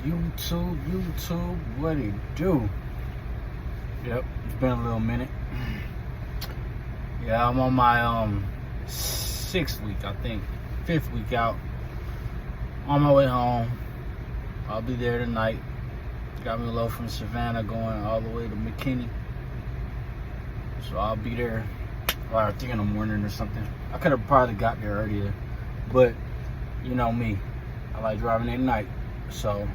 YouTube, what it do? Yep, it's been a little minute. Yeah, I'm on my 6th week, I think, 5th week out. On my way home. I'll be there tonight. Got me a load from Savannah going all the way to McKinney. So I'll be there, I think in the morning or something. I could have probably got there earlier, but you know me, I like driving at night. So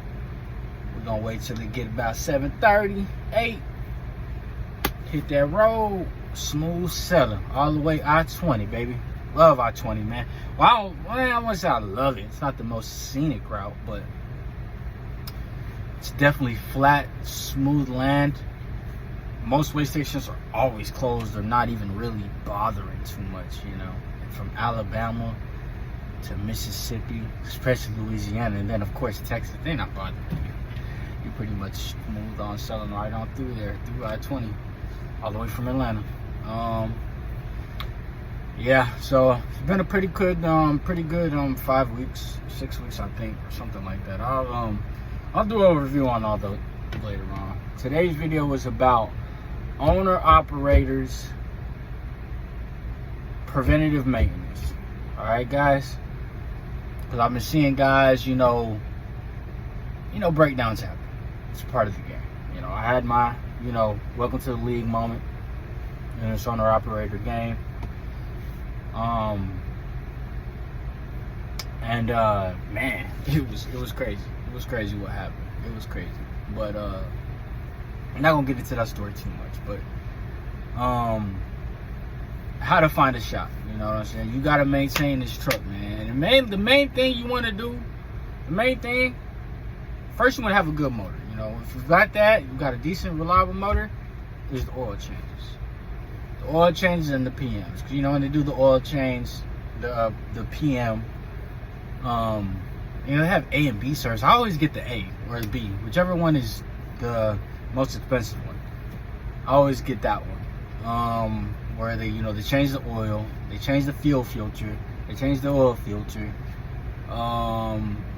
we're gonna wait till it get about 7:30, 8. Hit that road, smooth sailing, all the way I-20, baby. Love I-20, man. Well, I wouldn't say I love it. It's not the most scenic route, but it's definitely flat, smooth land. Most way stations are always closed. They're not even really bothering too much, you know. From Alabama to Mississippi, especially Louisiana, and then of course Texas, they're not bothering you. You're pretty much smooth on selling right on through there, through I-20, all the way from Atlanta. Yeah, so it's been a pretty good 5 weeks, 6 weeks, I think, or something like that. I'll do an overview on all those later on. Today's video was about owner-operators preventative maintenance. All right, guys? Because I've been seeing guys, you know, breakdowns happen. It's part of the game. You know, I had my, welcome to the league moment in this owner-operator game. Man, it was crazy. It was crazy what happened. It was crazy. But I'm not gonna get into that story too much, but how to find a shop, you know what I'm saying? You gotta maintain this truck, man. And the main thing you wanna do, first you wanna have a good motor. You know, if you've got that, you've got a decent, reliable motor, is the oil changes. The oil changes and the PMs. Cause you know when they do the oil change, the PM, they have A and B service. I always get the A or the B, whichever one is the most expensive one. I always get that one. Where they change the oil, they change the fuel filter, they change the oil filter,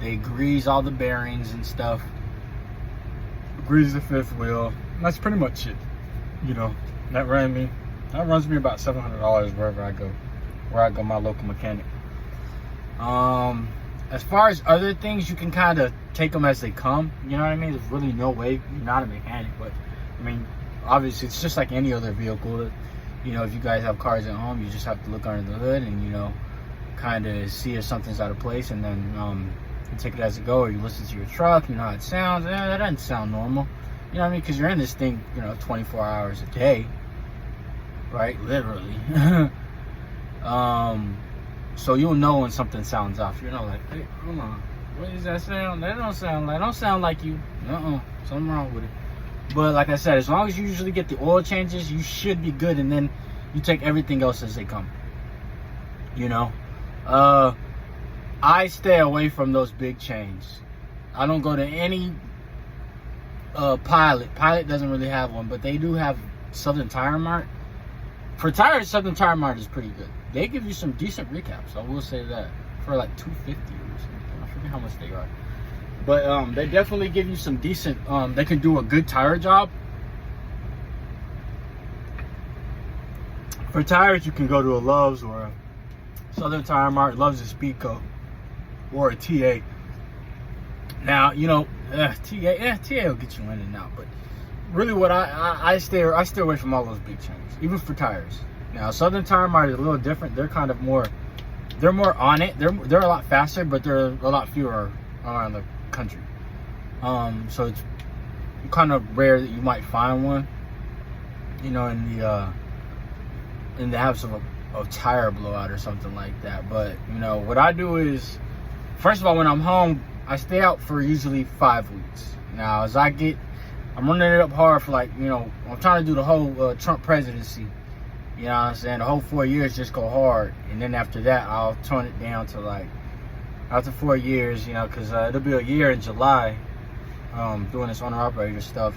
they grease all the bearings and stuff, grease the fifth wheel. That's pretty much it. You know, that runs me about $700 wherever I go, my local mechanic. As far as other things, you can kind of take them as they come. You know what I mean? There's really no way. You're not a mechanic, but I mean, obviously, it's just like any other vehicle. You know, if you guys have cars at home, you just have to look under the hood and kind of see if something's out of place, and then you take it as it goes. Or you listen to your truck. You know how it sounds. That doesn't sound normal. You know what I mean? Because you're in this thing, 24 hours a day, right? Literally. So you'll know when something sounds off. You're not like, hey, hold on, what is that sound? That don't sound like you. Something wrong with it. But like I said, as long as you usually get the oil changes, you should be good, and then you take everything else as they come. I stay away from those big chains. I don't go to any Pilot. Pilot doesn't really have one, but they do have Southern Tire Mart. For tires, Southern Tire Mart is pretty good. They give you some decent recaps, I will say that, for like $250 or something. I forget how much they are. But they definitely give you some decent, they can do a good tire job. For tires, you can go to a Love's or a Southern Tire Mart. Love's a Speedco or a TA. Now, TA will get you in and out, but really what I stay away from all those big chains, even for tires. Now, Southern Tire Mart is a little different. They're kind of more, they're more on it. They're a lot faster, but they're a lot fewer around the country. So it's kind of rare that you might find one, in the absence of a tire blowout or something like that. But what I do is, first of all, when I'm home, I stay out for usually 5 weeks. Now, as I'm running it up hard for I'm trying to do the whole Trump presidency. You know what I'm saying? The whole 4 years, just go hard. And then after that, I'll tone it down to after 4 years, because it'll be a year in July doing this owner-operator stuff.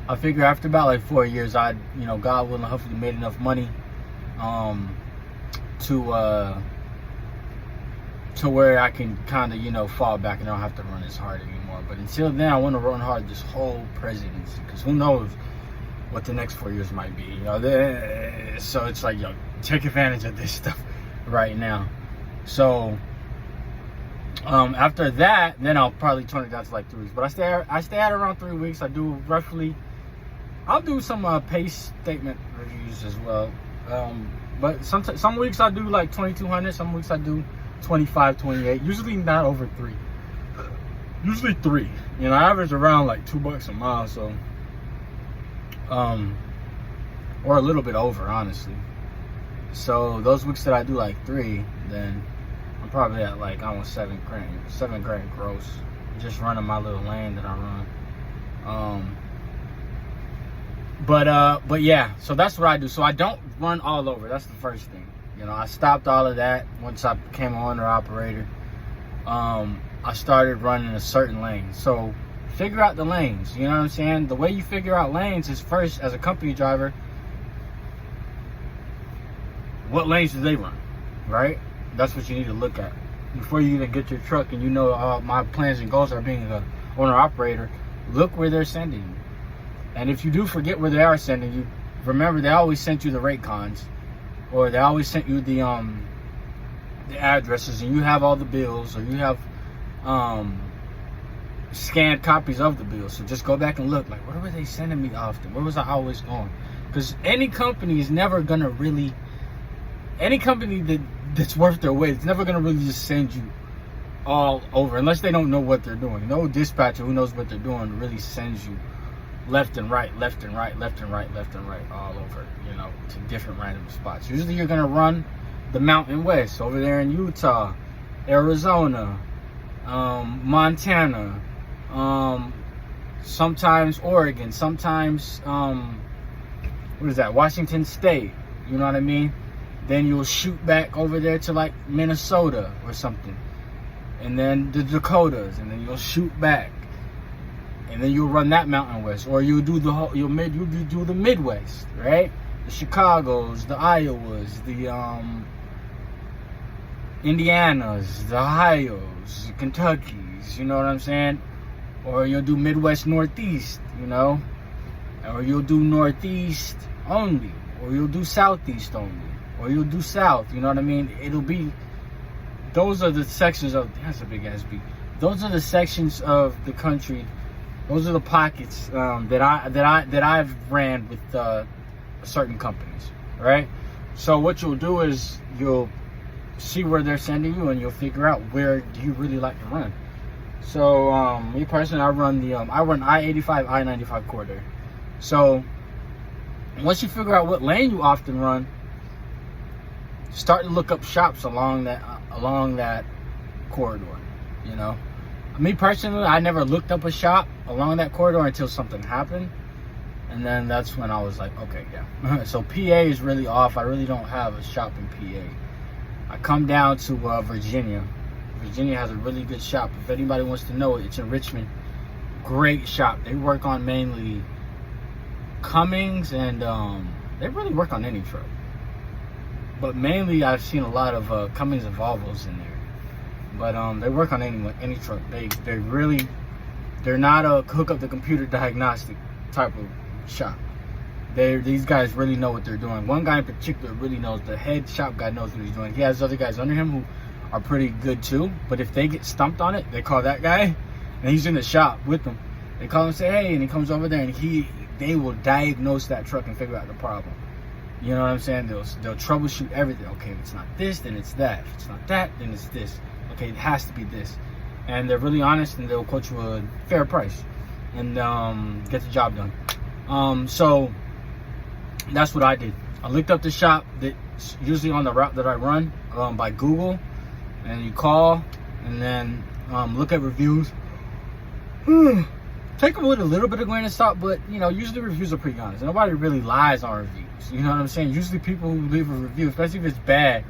I figure after about 4 years, God willing, hopefully made enough money to to where I can kind of, you know, fall back and I don't have to run as hard anymore. But until then, I want to run hard this whole presidency, because who knows what the next 4 years might be, you know. So it's like, yo, take advantage of this stuff right now. So after that, then I'll probably turn it down to like 3 weeks. But I stay at around 3 weeks. I'll do some pace statement reviews as well. But some weeks I do like 2,200. Some weeks I do 25, 28. Usually not over 3. Usually 3. You know, I average around like $2 a mile. So, or a little bit over, honestly. So those weeks that I do like 3, then I'm probably at like almost $7 grand gross, just running my little lane that I run. But yeah, so that's what I do. So I don't run all over. That's the first thing. You know, I stopped all of that once I became an owner operator. I started running a certain lane. So figure out the lanes. You know what I'm saying? The way you figure out lanes is, first, as a company driver, what lanes do they run, right? That's what you need to look at before you even get your truck. And you know, my plans and goals are being an owner operator. Look where they're sending you. And if you do forget where they are sending you, remember they always sent you the rate cons, or they always sent you the addresses, and you have all the bills, or you have scanned copies of the bills. So just go back and look, like, where were they sending me often? Where was I always going? Because any company is never gonna really, any company that's worth their weight, it's never gonna really just send you all over, unless they don't know what they're doing. No dispatcher who knows what they're doing really sends you left and right, left and right, left and right, left and right, all over, you know, to different random spots. Usually you're gonna run the Mountain West over there in Utah, Arizona, Montana, sometimes Oregon, sometimes Washington State, you know what I mean? Then you'll shoot back over there to like Minnesota or something, and then the Dakotas, and then you'll shoot back, and then you'll run that Mountain West, or you'll do the whole, you'll do the Midwest, right? The Chicagos, the Iowas, the Indianas, the Ohios, the Kentuckys, you know what I'm saying? Or you'll do Midwest Northeast, you know? Or you'll do Northeast only, or you'll do Southeast only, or you'll do South, you know what I mean? It'll be, those are the sections of, that's a big ass beat. Those are the sections of the country, those are the pockets that I've ran with certain companies, right? So what you'll do is you'll see where they're sending you, and you'll figure out where do you really like to run. So me personally, I run I-85, I-95 corridor. So once you figure out what lane you often run, start to look up shops along that corridor. You know, me personally, I never looked up a shop along that corridor until something happened, and then that's when I was like, okay, yeah. So PA is really off. I really don't have a shop in PA. I come down to Virginia. Virginia has a really good shop. If anybody wants to know it, it's in Richmond. Great shop. They work on mainly Cummins, and they really work on any truck. But mainly I've seen a lot of Cummins and Volvos in there. But they work on any truck. They're not a hook up the computer diagnostic type of shop. These guys really know what they're doing. One guy in particular really knows. The head shop guy knows what he's doing. He has other guys under him who are pretty good too. But if they get stumped on it, they call that guy, and he's in the shop with them. They call him and say, hey, and he comes over there, and they will diagnose that truck and figure out the problem. You know what I'm saying? They'll troubleshoot everything. Okay, if it's not this, then it's that. If it's not that, then it's this. Okay, it has to be this. And they're really honest, and they'll quote you a fair price and get the job done. So that's what I did. I looked up the shop that's usually on the route that I run by Google, and you call, and then look at reviews. Take them with a little bit of grain of salt, but you know, usually reviews are pretty honest. Nobody really lies on reviews. You know what I'm saying? Usually people who leave a review, especially if it's bad,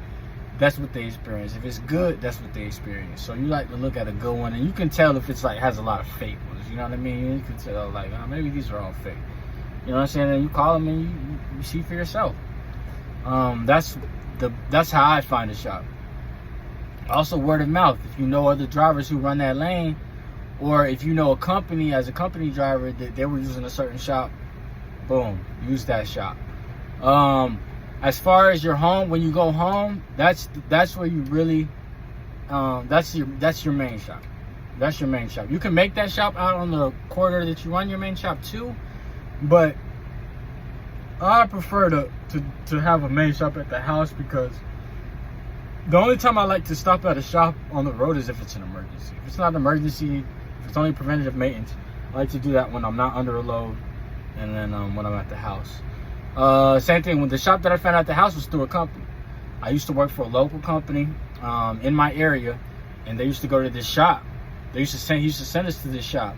that's what they experience. If it's good, that's what they experience. So you like to look at a good one, and you can tell if it's like has a lot of fake ones. You know what I mean? You can tell like, oh, maybe these are all fake. You know what I'm saying? And you call them and you see for yourself. That's how I find a shop. Also, word of mouth. If you know other drivers who run that lane, or if you know a company as a company driver that they were using a certain shop, boom, use that shop. As far as your home, when you go home, that's where you really, that's your main shop. That's your main shop. You can make that shop out on the corridor that you run your main shop too, but I prefer to have a main shop at the house, because the only time I like to stop at a shop on the road is if it's an emergency. If it's not an emergency, if it's only preventative maintenance, I like to do that when I'm not under a load, and then when I'm at the house. Same thing with the shop that I found at the house was through a company. I used to work for a local company in my area, and they used to go to this shop. He used to send us to this shop,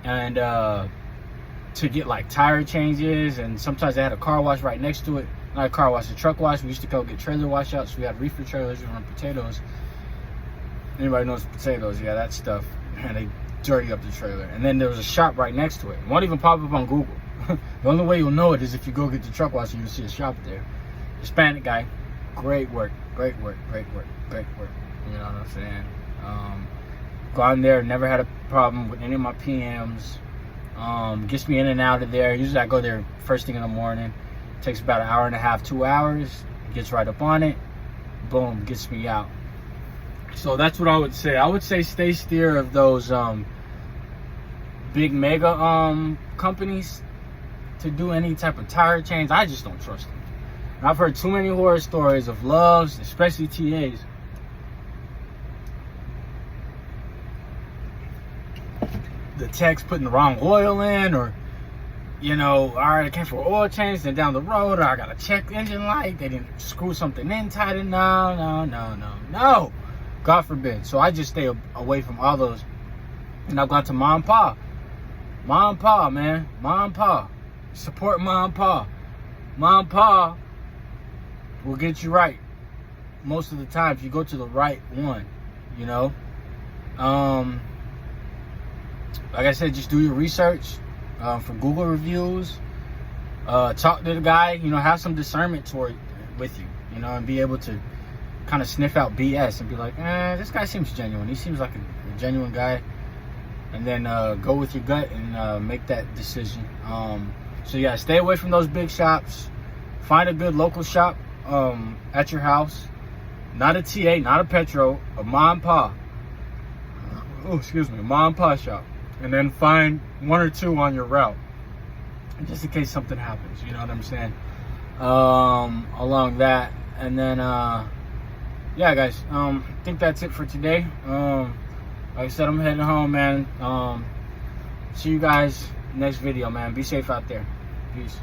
and to get like tire changes, and sometimes they had a car wash right next to it. Not a car wash, a truck wash. We used to go get trailer washouts. We had reefer trailers. We run potatoes. Anybody knows potatoes? Yeah, that stuff. And they dirty up the trailer. And then there was a shop right next to it. It won't even pop up on Google. The only way you'll know it is if you go get the truck wash and you'll see a shop there. Hispanic guy. Great work. Great work. Great work. Great work. You know what I'm saying? Gone there. Never had a problem with any of my PMs. Gets me in and out of there. Usually I go there first thing in the morning. Takes about an hour and a half, 2 hours. Gets right up on it. Boom, gets me out. So that's what I would say. I would say stay clear of those big mega companies to do any type of tire change. I just don't trust them. And I've heard too many horror stories of loves, especially TAs. The techs putting the wrong oil in, or you know, all right, I came for oil change, then down the road, I got to check engine light. They didn't screw something in tight enough. No. God forbid. So I just stay away from all those. And I've gone to Mom and Pa. Mom and Pa, man. Mom and Pa. Support Mom and Pa. Mom and Pa will get you right most of the time if you go to the right one, you know. Like I said, just do your research. For Google reviews, talk to the guy, you know, have some discernment with you, you know, and be able to kind of sniff out BS and be like, this guy seems genuine. He seems like a genuine guy. And then go with your gut and make that decision. So yeah, stay away from those big shops. Find a good local shop at your house. Not a TA, not a Petro, a Mom and Pa. Oh, excuse me, a Mom and Pa shop. And then find one or two on your route, just in case something happens, you know what I'm saying, along that. And then yeah guys, I think that's it for today. Like I said, I'm heading home, man. See you guys next video, man. Be safe out there. Peace.